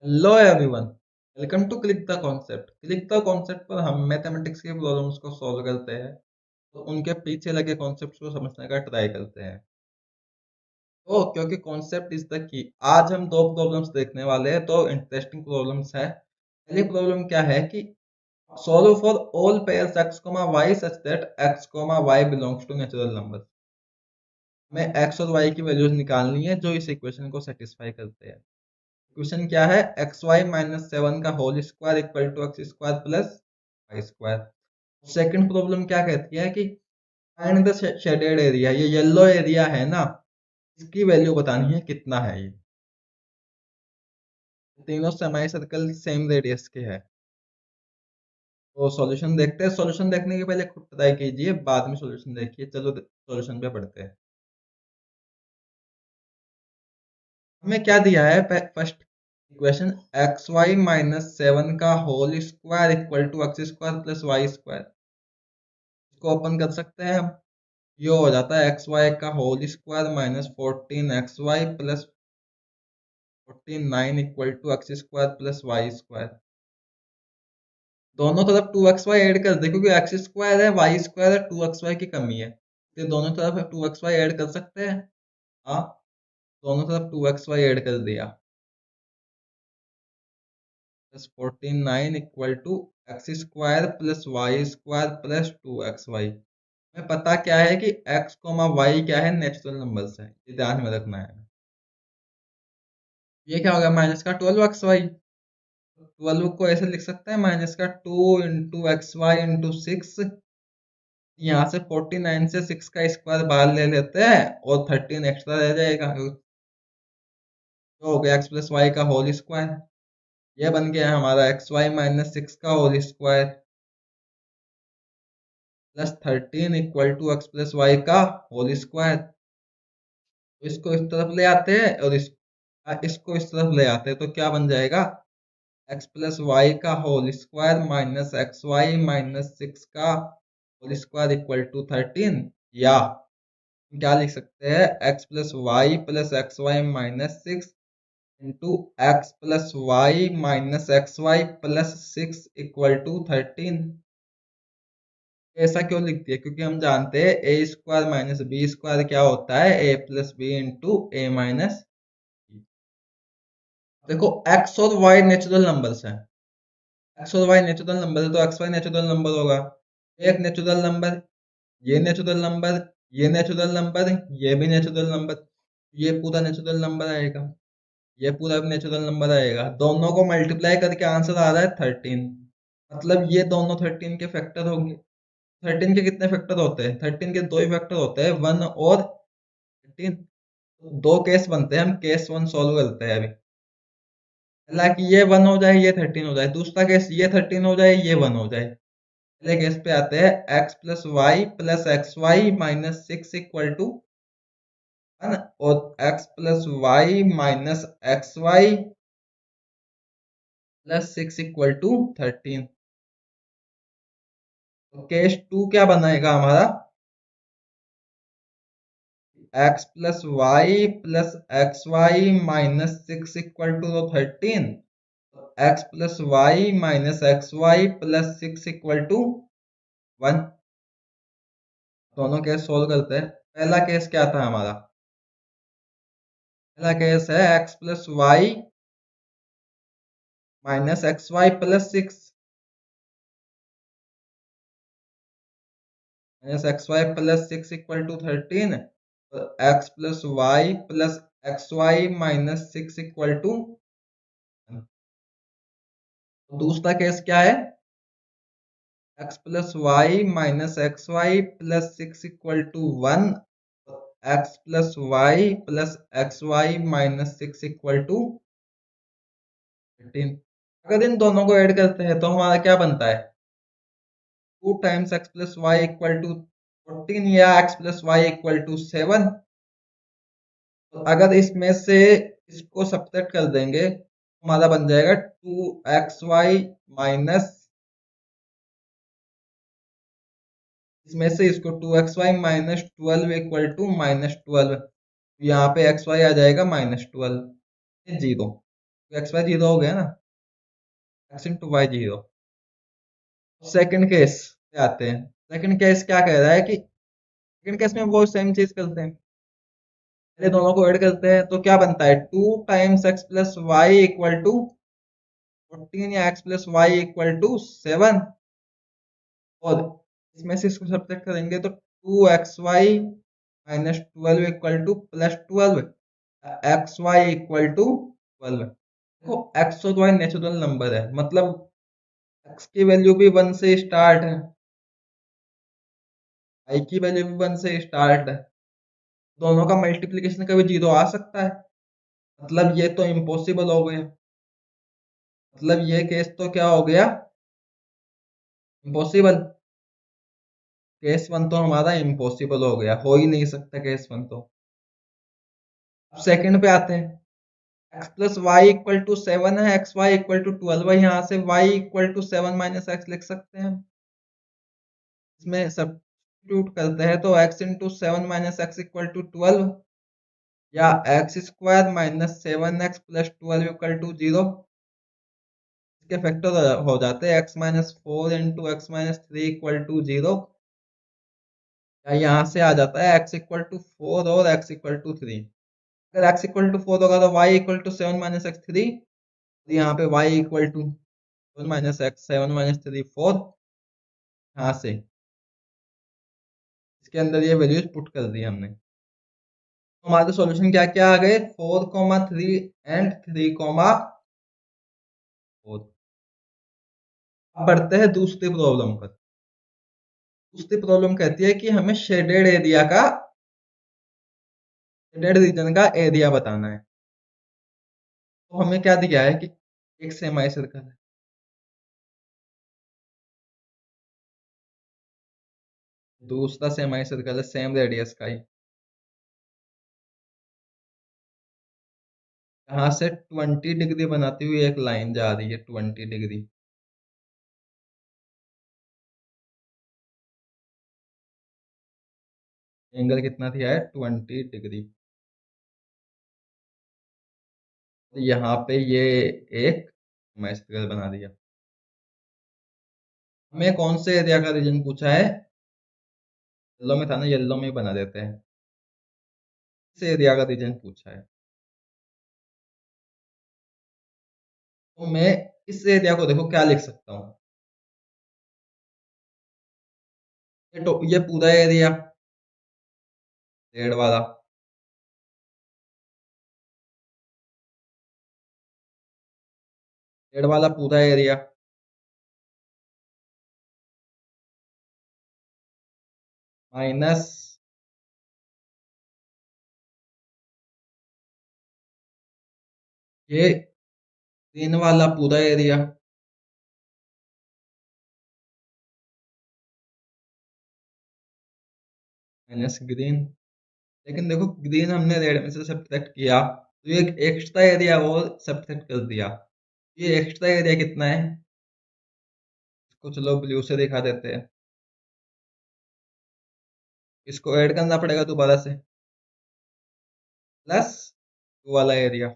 Hello everyone, welcome to click the concept. Click the concept पर हम mathematics के problems को सॉल्व करते हैं, तो उनके पीछे लगे कॉन्सेप्ट्स को समझने का ट्राई करते हैं। तो क्योंकि कॉन्सेप्ट इज द की, आज हम दो प्रॉब्लम्स देखने वाले हैं। दो इंटरेस्टिंग प्रॉब्लम्स है। पहली प्रॉब्लम क्या है कि solve for all pairs x, y such that x, y belongs to natural number. हमें x और y की वैल्यूज निकालनी है जो इस इक्वेशन को सेटिस्फाई करते हैं। क्वेश्चन क्या है? एक्स वाई माइनस सेवन का whole square equal to x square plus Y square. Second problem क्या कहती है कि फाइंड द शेडेड एरिया, ये येलो एरिया है ना, इसकी वैल्यू बतानी है कितना है। ये तीनों सेमी सर्कल सेम रेडियस के है। तो सॉल्यूशन देखते हैं। सॉल्यूशन देखने के पहले खुद ट्राई कीजिए, बाद में सॉल्यूशन देखिए। चलो सॉल्यूशन पे पढ़ते हैं। हमें क्या दिया है? First equation x Y minus seven का whole square equal to x square plus Y square. इसको ओपन कर सकते हैं हम। ये हो जाता है एक्स वाई का whole square minus 14xy plus 49 equal to x square plus Y square. दोनों तरफ 2xy ऐड कर दे, क्योंकि एक्स स्क्वायर है, वाई स्क्वायर है, 2xy की कमी है, तो दोनों तरफ 2xy ऐड कर सकते हैं। हाँ, दोनों तरफ 2xy ऐड कर दिया। Plus 49 equal to x square plus Y square plus 2xy। हमें पता क्या है कि x, y क्या है? नेचुरल नंबर्स है, ये ध्यान में रखना है। ये क्या हो गया? माइनस का 12xy। 12 को ऐसे लिख सकते हैं, माइनस का 2 into xy into 6। यहाँ से 49 से 6 का स्क्वायर बाहर ले लेते हैं और 13 एक्स्ट्रा रह जाएगा, तो हो गया एक्स प्लस वाई का होल स्क्वायर। ये बन गया हमारा एक्स वाई माइनस 6 का whole square plus 13 equal to X plus Y का होल स्क्वायर। तो इसको इस तरफ ले आते हैं और इसको इस तरफ ले आते हैं, तो क्या बन जाएगा? एक्स प्लस वाई का whole square minus X Y minus 6 का होल स्क्वायर इक्वल टू 13। या क्या लिख सकते हैं? x+y+xy minus 6 into x+y−xy+6 equal to 13। ऐसा क्यों लिखती है? क्योंकि हम जानते हैं ए स्क्वायर माइनस बी स्क्वायर क्या होता है? ए प्लस बी इंटू ए माइनस। देखो, x और y नेचुरल नंबर्स हैं। एक्स और वाई नेचुरल नंबर है, तो एक्स वाई नेचुरल नंबर होगा। एक नेचुरल नंबर, ये नेचुरल नंबर, ये नेचुरल नंबर, ये भी नेचुरल नंबर, ये पूरा नेचुरल नंबर आएगा, ये पूरा भी नेचुरल नंबर आएगा। दोनों को मल्टीप्लाई करके आंसर आ रहा है 13। मतलब ये दोनों 13 के फैक्टर होंगे। 13 के कितने फैक्टर होते हैं? 13 के दो ही फैक्टर होते हैं, 1 और 13। दो केस बनते हैं, हम केस 1 सॉल्व करते हैं अभी। हालांकि ये 1 हो जाए, ये 13 हो जाए। दूसरा केस ये 13 हो जाए, ये 1 हो जाए। पहले केस पे आते हैं, x+y+xy−6 इक्वल टू 1 और x+y−xy+6 इक्वल टू 13। तो केस 2 क्या बनाएगा हमारा? x+y+xy−6 equal to 13। x+y−xy+6 equal to 1। दोनों केस सोल्व करते हैं। पहला केस क्या था हमारा? पहला केस है x+y−xy+6 -xy+6 इक्वल टू 13 और x+y+xy−6 इक्वल टू। दूसरा केस क्या है? x+y−xy+6 equal to 1, x+y+xy−6 equal to 13। अगर इन दोनों को ऐड करते हैं तो हमारा क्या बनता है? 2 टाइम्स x+y इक्वल टू 14 या x+y इक्वल टू 7। तो अगर इसमें से इसको सब्ट्रैक्ट कर देंगे, हमारा बन जाएगा 2xy माइनस, इसमें से इसको 2xy-12 इक्वल टू -12। यहाँ पे xy आ जाएगा -12, 0। तो एक्स वाई जीरो हो गया ना, X into Y zero. Second case पे आते हैं। सेकंड केस क्या कह रहा है कि सेकंड केस में वो सेम चीज करते हैं, पहले दोनों को ऐड करते हैं, तो क्या बनता है, 2 times x plus Y equal to 14 या x plus Y equal to 7। और इसमें से इसको सब्ट्रैक्ट करेंगे तो 2xy-12 इक्वल टू +12, xy = 12। देखो x और y नेचुरल नंबर है, मतलब x की वैल्यू भी 1 से स्टार्ट है, y की वैल्यू भी 1 से स्टार्ट है, दोनों का मल्टीप्लिकेशन कभी जीरो आ सकता है, मतलब ये तो इम्पॉसिबल हो गया, मतलब ये केस तो क्या हो गया, इम्पॉसिबल। केस वन तो हमारा इम्पॉसिबल हो गया, हो ही नहीं सकता केस वन तो। अब सेकंड पे आते हैं। x plus Y equal to 7 है, एक्स वाई इक्वल टू 12 है, यहाँ से y equal to 7 minus X लिख सकते हैं। इसमें सब्स्टिट्यूट करते हैं तो x into 7 minus X equal to 12, या X square minus 7x plus 12 equal to 0। इसके फैक्टर हो जाते हैं x minus 4 into X minus 3 equal to 0, या यहाँ से आ जाता है x इक्वल टू 4 और x इक्वल टू 3। अगर x इक्वल टू 4 होगा तो y equal to 7 minus X 3, यहाँ पे y equal to 7 minus X 7 minus 3 4, यहाँ से इसके अंदर ये वैल्यूज पुट कर दी हमने। तो हमारे सॉल्यूशन क्या क्या आ गए, 4,3 एंड 3,4। अब बढ़ते हैं दूसरी प्रॉब्लम पर। दूसरी प्रॉब्लम कहती है कि हमें शेडेड एरिया का, शेडेड रीजन का एरिया बताना है। तो हमें क्या दिया है कि एक सेमी सर्कल है, दूसरा सेमी सर्कल है सेम रेडियस का ही, यहाँ से 20 डिग्री बनाती हुई एक लाइन जा रही है, 20 डिग्री। एंगल कितना दिया है, 20 डिग्री। यहाँ पे ये एक सेमी सर्कल बना दिया। हमें कौन से एरिया का रीजन पूछा है, येलो में था ना, येलो में बना देते हैं। इस एरिया का रीजन पूछा है, तो मैं इस एरिया को देखो क्या लिख सकता हूँ, ये पूरा एरिया रेड वाला, रेड वाला पूरा एरिया माइनस ये ग्रीन वाला पूरा एरिया, माइनस ग्रीन। लेकिन देखो ग्रीन हमने रेड में से सब्ट्रैक्ट किया, तो ये एक एक्स्ट्रा एरिया और सब्ट्रैक्ट कर दिया। ये एक्स्ट्रा एरिया कितना है, इसको चलो ब्लू से दिखा देते हैं, इसको ऐड करना पड़ेगा दोबारा से, प्लस वाला एरिया।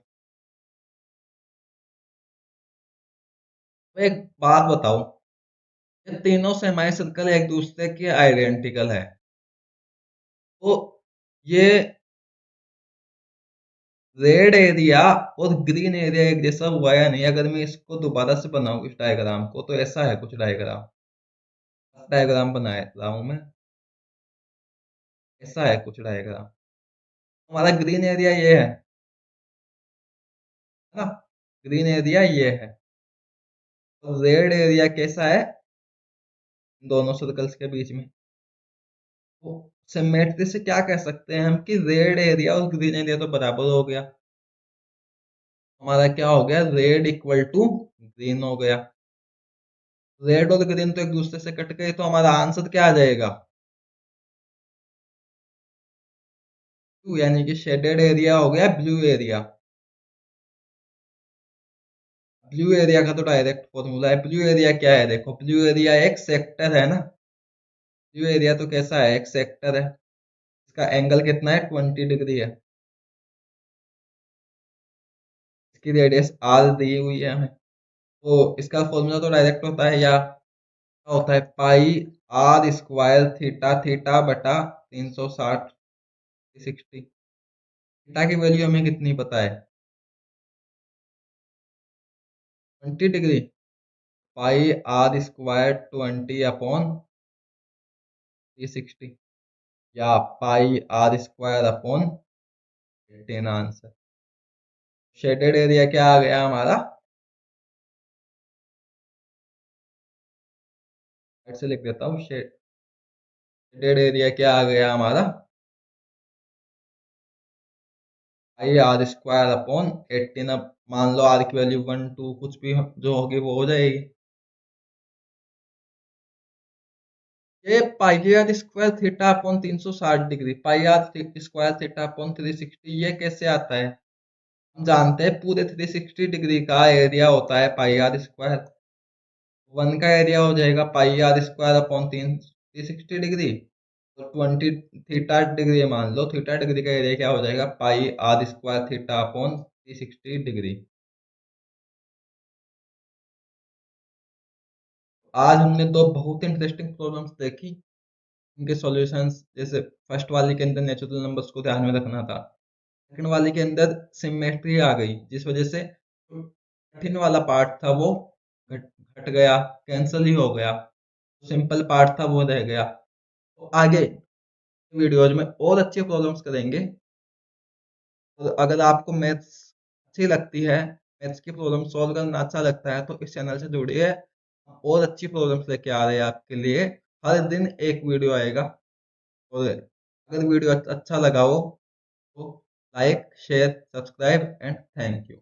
तो एक बात बताओ, ये तीनों सेमी सर्कल एक दूसरे के आइडेंटिकल है, तो ये रेड एरिया और ग्रीन एरिया एक जैसा हुआ या नहीं, अगर मैं इसको दोबारा से बनाऊं इस डायग्राम को, तो ऐसा है कुछ डायग्राम, डायग्राम बनाया रहा हूं मैं, ऐसा है कुछ डायग्राम। हमारा ग्रीन एरिया ये है ना, ग्रीन एरिया ये है, और रेड एरिया कैसा है, दोनों सर्कल्स के बीच में। तो सिमेट्री से क्या कह सकते हैं हम कि रेड एरिया और ग्रीन एरिया तो बराबर हो गया, हमारा क्या हो गया, रेड इक्वल टू ग्रीन हो गया। रेड और ग्रीन तो एक दूसरे से कट गए, तो हमारा आंसर क्या आ जाएगा, ब्लू, यानी कि शेडेड एरिया हो गया ब्लू एरिया। ब्लू एरिया का तो डायरेक्ट फॉर्मूला है, ब्लू एरिया क्या है, देखो ब्लू एरिया एक सेक्टर है ना, ब्लू एरिया तो कैसा है, एक सेक्टर है, इसका एंगल कितना है, 20 डिग्री है। इसकी रेडियस आर दी हुई है हमें, तो इसका फॉर्मूला तो डायरेक्ट होता है, या क्या होता है, pi r square theta theta बटा 360 60। थीटा की वैल्यू हमें कितनी पता है, 20 डिग्री। पाई आर स्क्वायर 20/360, या pi r square upon 18 answer. Shaded area क्या आ गया हमारा, साइड से लिख देता हूँ, शेडेड एरिया क्या आ गया हमारा, पाई आर स्क्वायर अपॉन 18। अब मान लो आर की वैल्यू 1 2 कुछ भी जो होगी वो हो जाएगी। ये pi r square theta upon 360 degree, pi r square theta upon 360, ये कैसे आता है, हम जानते हैं पूरे 360 डिग्री का एरिया होता है पाई आर स्क्वायर। वन का एरिया हो जाएगा pi r square upon 360 degree, तो 20 थीटा डिग्री मान लो, थीटा डिग्री का एरिया क्या हो जाएगा, pi r square theta upon 360 degree. आज हमने दो बहुत इंटरेस्टिंग प्रॉब्लम्स देखी, इनके सॉल्यूशंस, जैसे फर्स्ट वाले के अंदर नेचुरल नंबर्स को ध्यान में रखना था, सेकंड वाले के अंदर सिमेट्री आ गई, जिस वजह से जो कठिन वाला पार्ट था वो घट घट गया, कैंसिल ही हो गया, सिंपल पार्ट था वो रह गया। तो आगे वीडियोज में और अच्छी प्रॉब्लम्स करेंगे। और अगर आपको मैथ्स अच्छी लगती है, मैथ्स की प्रॉब्लम सॉल्व करना अच्छा लगता है, तो इस चैनल से जुड़िए, और अच्छी प्रॉब्लम्स लेके आ रहे हैं आपके लिए। हर दिन एक वीडियो आएगा। और अगर वीडियो अच्छा लगा हो तो like share subscribe and thank you.